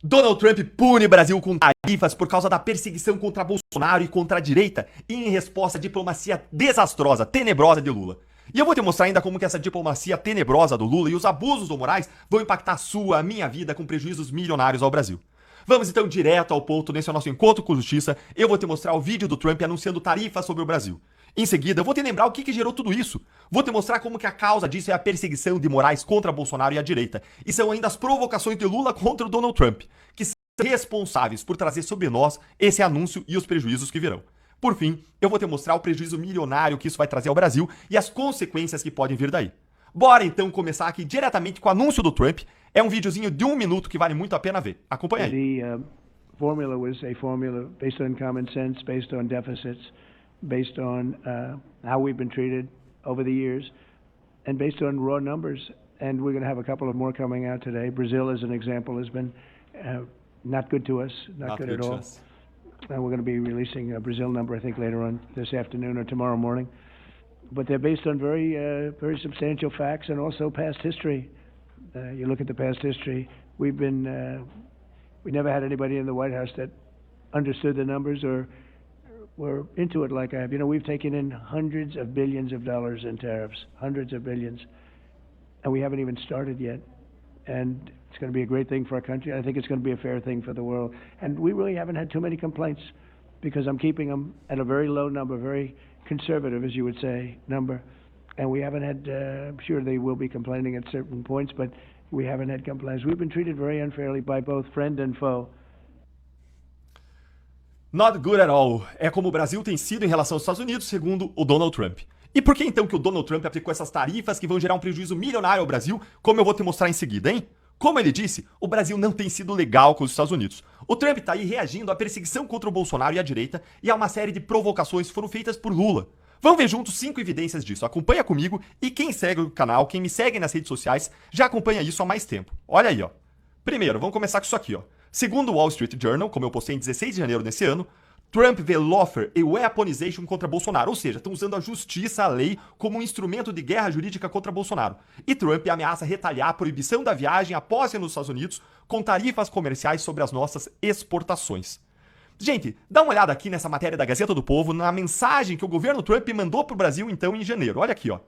Donald Trump pune Brasil com tarifas por causa da perseguição contra Bolsonaro e contra a direita e em resposta à diplomacia desastrosa, tenebrosa de Lula. E eu vou te mostrar ainda como que essa diplomacia tenebrosa do Lula e os abusos do Moraes vão impactar a sua, a minha vida com prejuízos milionários ao Brasil. Vamos então direto ao ponto nesse nosso encontro com justiça. Eu vou te mostrar o vídeo do Trump anunciando tarifas sobre o Brasil. Em seguida, eu vou te lembrar o que gerou tudo isso. Vou te mostrar como que a causa disso é a perseguição de Moraes contra Bolsonaro e a direita. E são ainda as provocações de Lula contra o Donald Trump, que são responsáveis por trazer sobre nós esse anúncio e os prejuízos que virão. Por fim, eu vou te mostrar o prejuízo milionário que isso vai trazer ao Brasil e as consequências que podem vir daí. Bora então começar aqui diretamente com o anúncio do Trump. É um videozinho de 1 minuto que vale muito a pena ver. Acompanha aí. The formula was a formula based on common sense, based on deficits, based on how we've been treated over the years, and based on raw numbers. And we're going to have a couple of more coming out today. Brazil, as an example, has been not good to us, not good at all. And we're going to be releasing a Brazil number, I think, later on this afternoon or tomorrow morning. But they're based on very substantial facts and also past history. You look at the past history. We never had anybody in the White House that understood the numbers or were into it like I have. You know, we've taken in hundreds of billions of dollars in tariffs, hundreds of billions, and we haven't even started yet. And it's going to be a great thing for our country. I think it's going to be a fair thing for the world. And we really haven't had too many complaints because I'm keeping them at a very low number, very conservative, as you would say, number. And we haven't had, I'm sure they will be complaining at certain points, but we haven't had complaints. We've been treated very unfairly by both friend and foe. Not good at all. É como o Brasil tem sido em relação aos Estados Unidos, segundo o Donald Trump. E por que então que o Donald Trump aplicou essas tarifas que vão gerar um prejuízo milionário ao Brasil, como eu vou te mostrar em seguida, hein? Como ele disse, o Brasil não tem sido legal com os Estados Unidos. O Trump tá aí reagindo à perseguição contra o Bolsonaro e a direita e a uma série de provocações que foram feitas por Lula. Vamos ver juntos 5 evidências disso. Acompanha comigo e quem segue o canal, quem me segue nas redes sociais, já acompanha isso há mais tempo. Olha aí, ó. Primeiro, vamos começar com isso aqui, ó. Segundo o Wall Street Journal, como eu postei em 16 de janeiro desse ano, Trump vê lawfare e weaponization contra Bolsonaro, ou seja, estão usando a justiça, a lei, como um instrumento de guerra jurídica contra Bolsonaro. E Trump ameaça retaliar a proibição da viagem, a posse nos Estados Unidos, com tarifas comerciais sobre as nossas exportações. Gente, dá uma olhada aqui nessa matéria da Gazeta do Povo, na mensagem que o governo Trump mandou para o Brasil, então, em janeiro. Olha aqui, ó.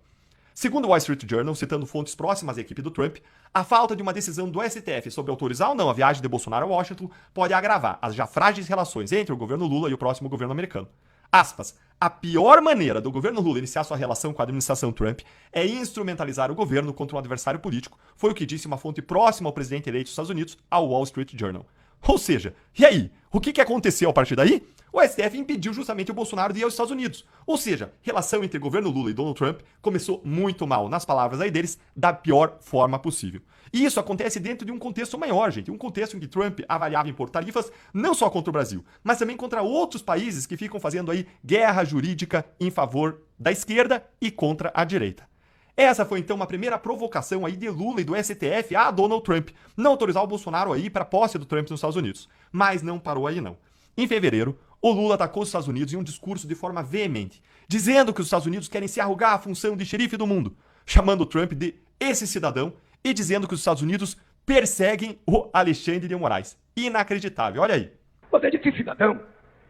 Segundo o Wall Street Journal, citando fontes próximas à equipe do Trump, a falta de uma decisão do STF sobre autorizar ou não a viagem de Bolsonaro a Washington pode agravar as já frágeis relações entre o governo Lula e o próximo governo americano. Aspas, a pior maneira do governo Lula iniciar sua relação com a administração Trump é instrumentalizar o governo contra um adversário político, foi o que disse uma fonte próxima ao presidente eleito dos Estados Unidos, ao Wall Street Journal. Ou seja, e aí? O que aconteceu a partir daí? O STF impediu justamente o Bolsonaro de ir aos Estados Unidos. Ou seja, a relação entre o governo Lula e Donald Trump começou muito mal, nas palavras aí deles, da pior forma possível. E isso acontece dentro de um contexto maior, gente. Um contexto em que Trump avaliava impor tarifas não só contra o Brasil, mas também contra outros países que ficam fazendo aí guerra jurídica em favor da esquerda e contra a direita. Essa foi então uma primeira provocação aí de Lula e do STF a Donald Trump, não autorizar o Bolsonaro aí para a posse do Trump nos Estados Unidos. Mas não parou aí não. Em fevereiro, o Lula atacou os Estados Unidos em um discurso de forma veemente, dizendo que os Estados Unidos querem se arrogar a função de xerife do mundo, chamando Trump de esse cidadão e dizendo que os Estados Unidos perseguem o Alexandre de Moraes. Inacreditável, olha aí. Você disse cidadão?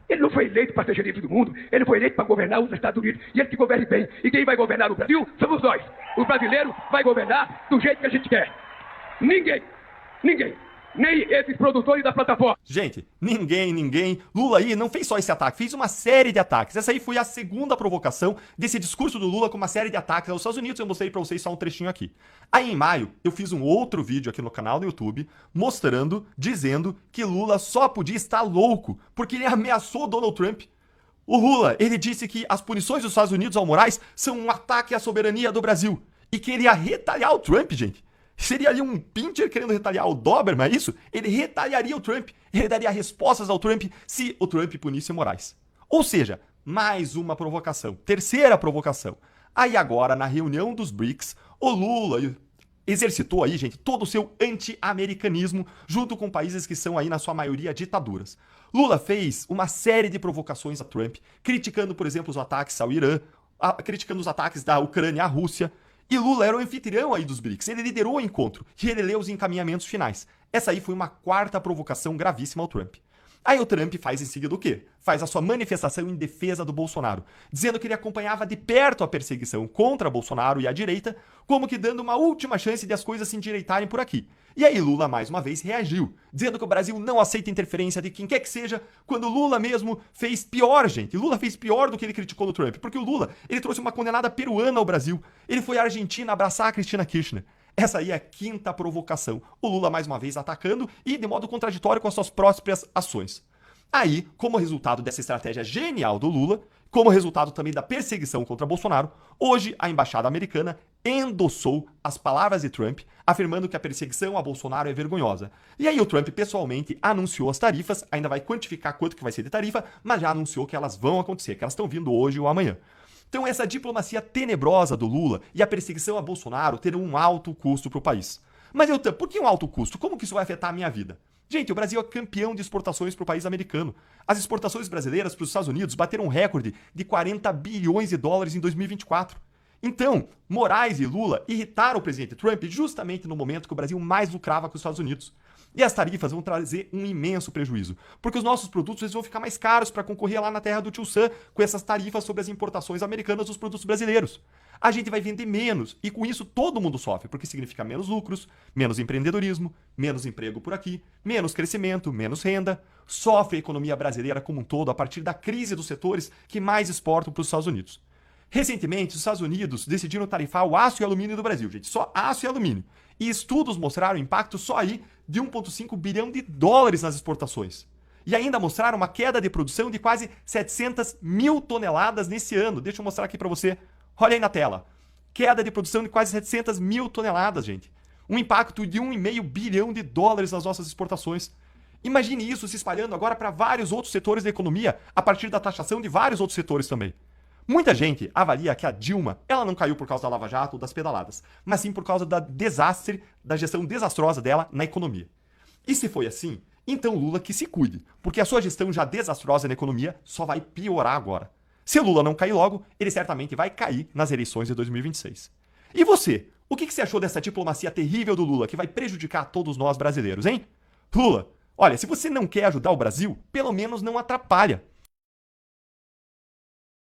Ele não foi eleito para ser xerife do mundo, ele foi eleito para governar os Estados Unidos, e ele que governe bem. E quem vai governar o Brasil somos nós. O brasileiro vai governar do jeito que a gente quer. Ninguém, nem esses produtores da plataforma. Gente, ninguém. Lula aí não fez só esse ataque, fez uma série de ataques. Essa aí foi a segunda provocação desse discurso do Lula com uma série de ataques aos Estados Unidos. Eu mostrei pra vocês só um trechinho aqui. Aí em maio, eu fiz um outro vídeo aqui no canal do YouTube, mostrando, dizendo que Lula só podia estar louco, porque ele ameaçou Donald Trump. O Lula, ele disse que as punições dos Estados Unidos ao Moraes são um ataque à soberania do Brasil. E que ele ia retaliar o Trump, gente. Seria ali um Pincher querendo retaliar o Doberman, é isso? Ele retaliaria o Trump, ele daria respostas ao Trump se o Trump punisse Moraes. Ou seja, mais uma provocação, terceira provocação. Aí agora, na reunião dos BRICS, o Lula exercitou aí, gente, todo o seu anti-americanismo junto com países que são aí, na sua maioria, ditaduras. Lula fez uma série de provocações a Trump, criticando, por exemplo, os ataques ao Irã, criticando os ataques da Ucrânia à Rússia, E Lula era o anfitrião aí dos BRICS, ele liderou o encontro e ele leu os encaminhamentos finais. Essa aí foi uma quarta provocação gravíssima ao Trump. Aí o Trump faz em seguida o quê? Faz a sua manifestação em defesa do Bolsonaro, dizendo que ele acompanhava de perto a perseguição contra Bolsonaro e a direita, como que dando uma última chance de as coisas se endireitarem por aqui. E aí Lula, mais uma vez, reagiu, dizendo que o Brasil não aceita interferência de quem quer que seja, quando Lula mesmo fez pior, gente. Lula fez pior do que ele criticou no Trump, porque o Lula, ele trouxe uma condenada peruana ao Brasil. Ele foi à Argentina abraçar a Cristina Kirchner. Essa aí é a quinta provocação. O Lula, mais uma vez, atacando e de modo contraditório com as suas próprias ações. Aí, como resultado dessa estratégia genial do Lula, como resultado também da perseguição contra Bolsonaro, hoje a embaixada americana endossou as palavras de Trump, afirmando que a perseguição a Bolsonaro é vergonhosa. E aí o Trump pessoalmente anunciou as tarifas, ainda vai quantificar quanto que vai ser de tarifa, mas já anunciou que elas vão acontecer, que elas estão vindo hoje ou amanhã. Então essa diplomacia tenebrosa do Lula e a perseguição a Bolsonaro terão um alto custo para o país. Mas por que um alto custo? Como que isso vai afetar a minha vida? Gente, o Brasil é campeão de exportações para o país americano. As exportações brasileiras para os Estados Unidos bateram um recorde de 40 bilhões de dólares em 2024. Então, Moraes e Lula irritaram o presidente Trump justamente no momento que o Brasil mais lucrava com os Estados Unidos. E as tarifas vão trazer um imenso prejuízo, porque os nossos produtos eles vão ficar mais caros para concorrer lá na terra do Tio Sam com essas tarifas sobre as importações americanas dos produtos brasileiros. A gente vai vender menos e com isso todo mundo sofre, porque significa menos lucros, menos empreendedorismo, menos emprego por aqui, menos crescimento, menos renda. Sofre a economia brasileira como um todo a partir da crise dos setores que mais exportam para os Estados Unidos. Recentemente, os Estados Unidos decidiram tarifar o aço e alumínio do Brasil, gente, só aço e alumínio. E estudos mostraram impacto só aí de 1,5 bilhão de dólares nas exportações. E ainda mostraram uma queda de produção de quase 700 mil toneladas nesse ano. Deixa eu mostrar aqui para você. Olha aí na tela. Queda de produção de quase 700 mil toneladas, gente. Um impacto de 1,5 bilhão de dólares nas nossas exportações. Imagine isso se espalhando agora para vários outros setores da economia, a partir da taxação de vários outros setores também. Muita gente avalia que a Dilma, ela não caiu por causa da Lava Jato ou das pedaladas, mas sim por causa da gestão desastrosa dela na economia. E se foi assim, então Lula que se cuide, porque a sua gestão já desastrosa na economia só vai piorar agora. Se o Lula não cair logo, ele certamente vai cair nas eleições de 2026. E você, o que você achou dessa diplomacia terrível do Lula que vai prejudicar todos nós brasileiros, hein? Lula, olha, se você não quer ajudar o Brasil, pelo menos não atrapalha.